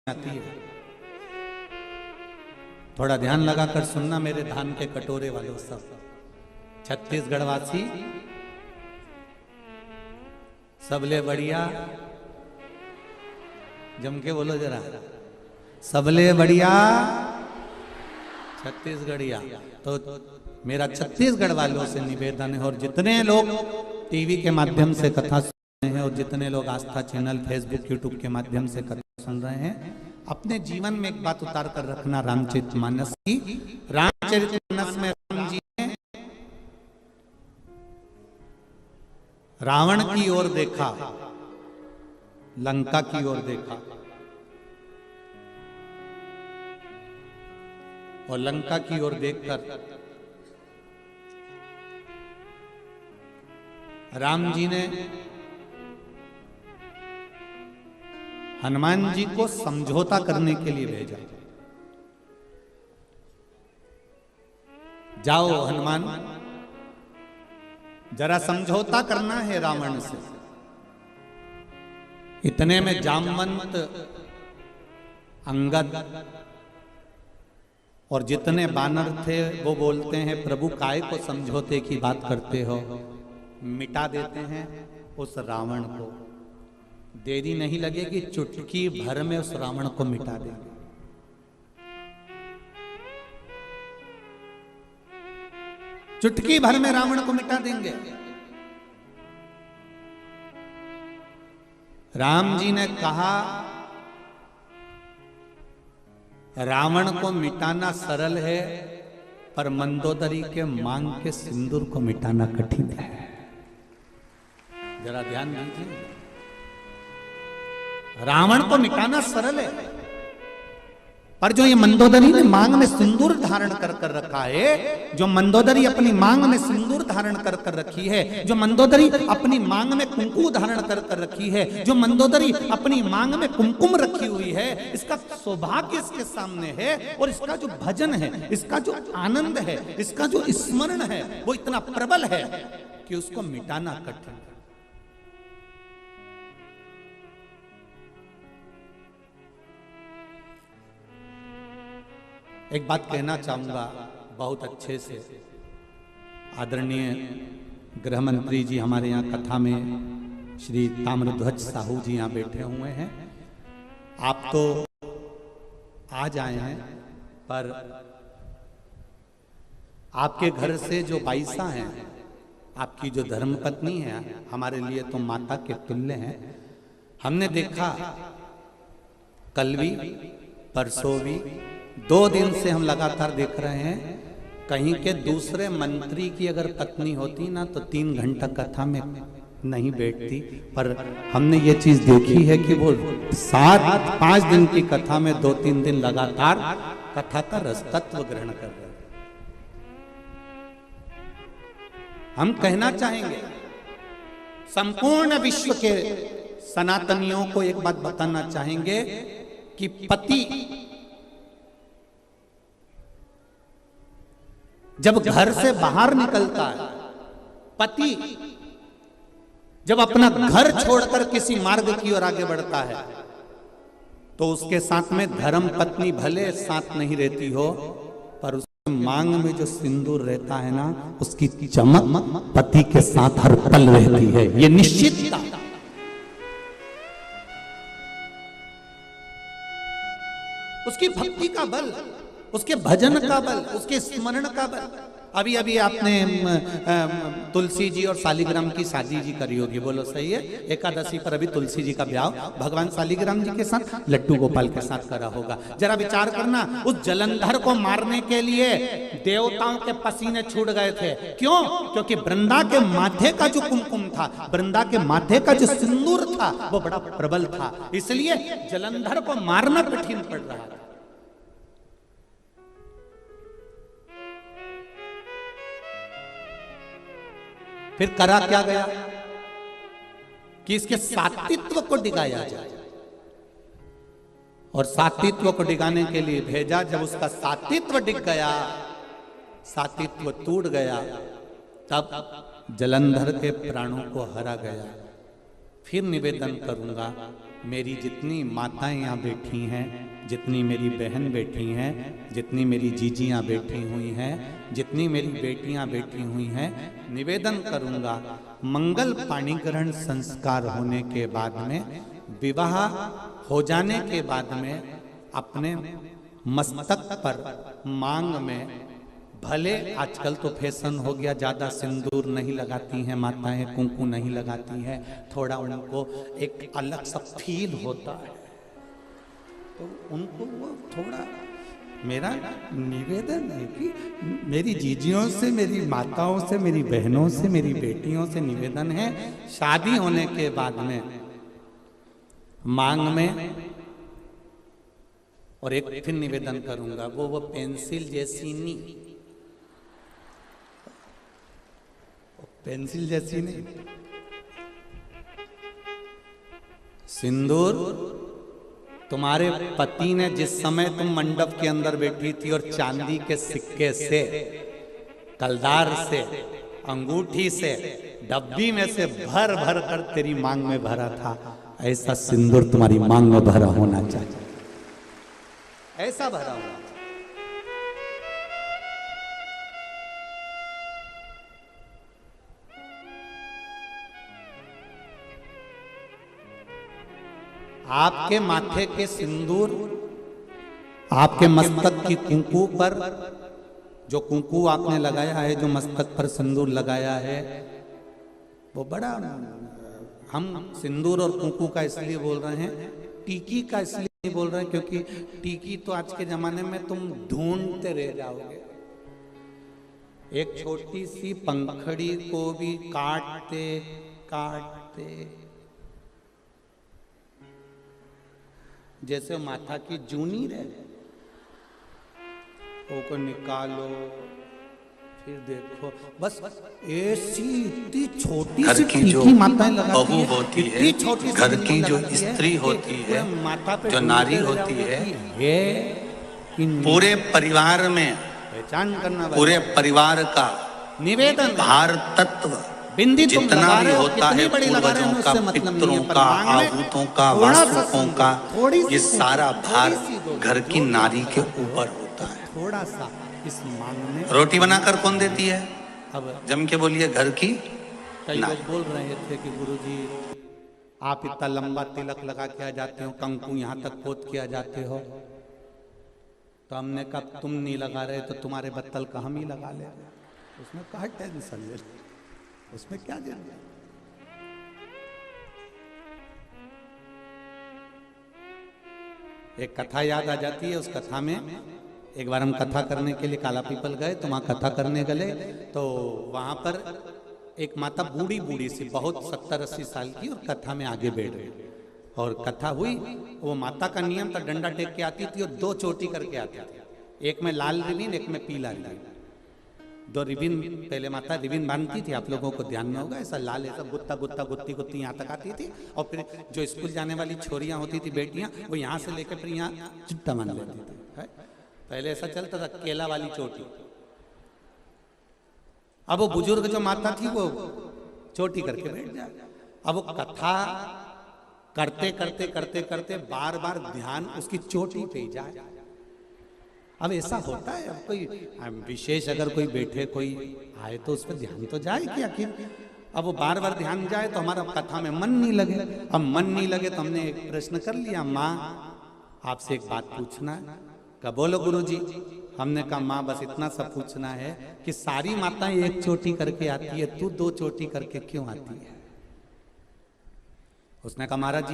आती है। थोड़ा ध्यान लगाकर सुनना मेरे धान के कटोरे वालों सब छत्तीसगढ़ वासी, सबले बढ़िया जम के बोलो जरा, सबले बढ़िया छत्तीसगढ़िया। तो मेरा छत्तीसगढ़ वालों से निवेदन है, और जितने लोग टीवी के माध्यम से कथा सुन रहे हैं और जितने लोग आस्था चैनल फेसबुक यूट्यूब के माध्यम से कथा सुन रहे हैं, अपने जीवन में एक बात उतार कर रखना रामचरितमानस की। रामचरितमानस में राम जी ने रावण की ओर देखा, लंका की ओर देखा, और लंका की ओर देखकर राम जी ने हनुमान जी को समझौता करने के लिए भेजा। जाओ हनुमान, जरा समझौता करना है रावण से। इतने में जामवंत, अंगद और जितने बानर थे वो बोलते हैं, प्रभु काय को समझौते की बात करते हो, मिटा देते हैं उस रावण को। देरी नहीं लगेगी, चुटकी भर में उस रावण को मिटा देंगे। चुटकी भर में रावण को मिटा देंगे। राम जी ने कहा, रावण को मिटाना सरल है, पर मंदोदरी के मांग के सिंदूर को मिटाना कठिन है। जरा ध्यान दीजिए, रावण को मिटाना सरल है, पर जो ये मंदोदरी ने मांग में सिंदूर धारण कर कर रखा है, जो मंदोदरी अपनी मांग में सिंदूर धारण कर कर रखी है, जो मंदोदरी अपनी मांग में कुंकू धारण कर कर रखी है, जो मंदोदरी अपनी मांग में कुमकुम रखी हुई है, इसका सौभाग्य इसके सामने है, और इसका जो भजन है, इसका जो आनंद है, इसका जो स्मरण है, वो इतना प्रबल है कि उसको मिटाना कठिन है। एक बात कहना चाहूंगा बहुत अच्छे से। आदरणीय गृह मंत्री जी हमारे यहाँ कथा में श्री ताम्रध्वज साहू जी यहाँ बैठे हुए हैं। आप तो आज आए हैं, पर आपके घर से जो बाईसा हैं, आपकी जो धर्मपत्नी है, हमारे लिए तो माता के तुल्य हैं। हमने देखा कल भी, परसों भी, 2 दिन से हम लगातार देख रहे हैं। कहीं के दूसरे मंत्री की अगर पत्नी होती ना तो 3 घंटा कथा में नहीं बैठती, पर हमने ये चीज देखी है कि वो 5 दिन की कथा में 2-3 दिन लगातार कथा का रस तत्व ग्रहण कर रहे हैं। हम कहना चाहेंगे संपूर्ण विश्व के सनातनियों को एक बात बताना चाहेंगे कि पति जब घर से बाहर निकलता है, पति जब अपना घर छोड़कर किसी मार्ग की ओर आगे बढ़ता है, तो उसके साथ में धर्म पत्नी भले साथ नहीं रहती हो, पर उसके मांग में जो सिंदूर रहता है ना, उसकी चमक पति के साथ हर पल रहती है। ये निश्चित। उसकी भक्ति का बल, उसके भजन का बल, उसके स्मरण का बल। अभी अभी आपने तुलसी जी और शालिग्राम की शादी जी करी होगी, बोलो सही है? एकादशी पर अभी तुलसी जी का ब्याह भगवान शालिग्राम जी के साथ लड्डू गोपाल के साथ करा होगा। जरा विचार करना, उस जलंधर को मारने के लिए देवताओं के पसीने छूट गए थे। क्यों? क्योंकि वृंदा के माथे का जो कुमकुम था, वृंदा के माथे का जो सिंदूर था, वो बड़ा प्रबल था, इसलिए जलंधर को मारना कठिन पड़ रहा था। फिर करा क्या गया कि इसके सात्वित्व को डिगाया जाए, और सात्वित्व को डिगाने के लिए भेजा। जब उसका सात्वित्व डिग गया, सात्वित्व टूट गया, तब जलंधर के प्राणों को हरा गया। फिर निवेदन करूंगा मेरी जितनी माताएं यहाँ बैठी हैं, जितनी मेरी बहन बैठी हैं, जितनी मेरी जीजियाँ बैठी हुई हैं, जितनी मेरी बेटियाँ बैठी हुई हैं, निवेदन करूँगा मंगल पाणिग्रहण संस्कार होने के बाद में, विवाह हो जाने के बाद में अपने मस्तक पर मांग में, भले आजकल तो फैशन हो गया, ज़्यादा सिंदूर नहीं लगाती हैं माताएं, कुंकू नहीं लगाती हैं, थोड़ा उनको एक अलग सा फील होता है, तो उनको वो थोड़ा, मेरा निवेदन है कि मेरी जीजियों से, मेरी माताओं से, मेरी बहनों से, मेरी बेटियों से निवेदन है, शादी होने के बाद में मांग में, और एक फिर निवेदन करूंगा, वो पेंसिल जैसी नहीं, पेंसिल जैसी नहीं, सिंदूर तुम्हारे पति ने जिस समय तुम मंडप के अंदर बैठी थी और चांदी के सिक्के से, कलदार से, अंगूठी से, डब्बी में से भर भर कर तेरी मांग में भरा था, ऐसा सिंदूर तुम्हारी मांग में भरा होना चाहिए, ऐसा भरा होना। आपके माथे के सिंदूर, आपके मस्तक की कुंकू पर जो कुंकू आपने लगाया है, जो मस्तक पर सिंदूर लगाया है, वो बड़ा, हम सिंदूर और कुंकू का इसलिए बोल रहे हैं, टीकी का इसलिए नहीं बोल रहे हैं क्योंकि टीकी तो आज के जमाने में तुम ढूंढते रह जाओगे, एक छोटी सी पंखड़ी को भी काटते काटते, जैसे माथा की जूनी रहे, वो निकालो, फिर देखो, बस ऐसी इतनी छोटी सी टीकी माताएं लगाती बहू होती है, घर की जो स्त्री होती है, जो नारी होती है, पूरे परिवार में पहचान करना, पूरे परिवार का निवेदन, भार तत्व जितना भी होता है, पूर्वजों का, पितरों का, आहूतों का, वास्तुकों का, ये सारा भार घर की नारी के ऊपर होता है। थोड़ा सा इस मांग में रोटी बनाकर कौन देती है? अब जम के बोलिए, घर की कई लोग बोल रहे थे कि गुरुजी आप इतना लंबा तिलक लगा के आ जाते हो, कंकु यहाँ तक पोत किया जाते हो, तो हमने कहा तुम नहीं लगा रहे तो तुम्हारे बत्तल का हम ही लगा ले, उसमें कहा टेंशन ले, उसमें क्या जरूरत। एक कथा याद आ जाती है, उस कथा में एक बार हम कथा करने के लिए काला पीपल गए, तो वहां कथा करने गए, तो वहां पर एक माता बूढ़ी बूढ़ी सी, बहुत 70-80 साल की, और कथा में आगे बैठ गई, और कथा हुई। वो माता का नियम था, डंडा टेक के आती थी और 2 चोटी करके आती थी, एक में लाल रिबिन, एक में पीला रिबिन, 2 रिबिन पहले माता रिबिन बांधती थी, आप लोगों को ध्यान में होगा, ऐसा लाल, ऐसा गुत्ता गुत्ता गुत्ती गुत्ती यहाँ तक आती थी, और फिर जो स्कूल जाने वाली छोरियां होती थी, बेटियां, वो यहाँ से लेकर फिर यहाँ चिट्टा बांध लेती थी। पहले ऐसा चलता था, केला वाली चोटी। अब वो बुजुर्ग जो माता थी वो चोटी करके बैठ जाए, अब वो कथा करते करते करते करते बार बार ध्यान उसकी चोटी पे जाए। अब ऐसा होता है, अब कोई विशेष अगर कोई बैठे कोई आए तो उस पर ध्यान तो जाए कि आखिर, अब वो बार बार ध्यान जाए तो हमारा कथा में मन नहीं लगे। अब मन नहीं लगे तो हमने एक प्रश्न कर लिया, माँ आपसे एक बात पूछना है। कब बोलो गुरुजी। हमने कहा माँ बस इतना सा पूछना है कि सारी माताएं एक चोटी करके आती है, तू 2 चोटी करके क्यों आती है? उसने कहा महाराज जी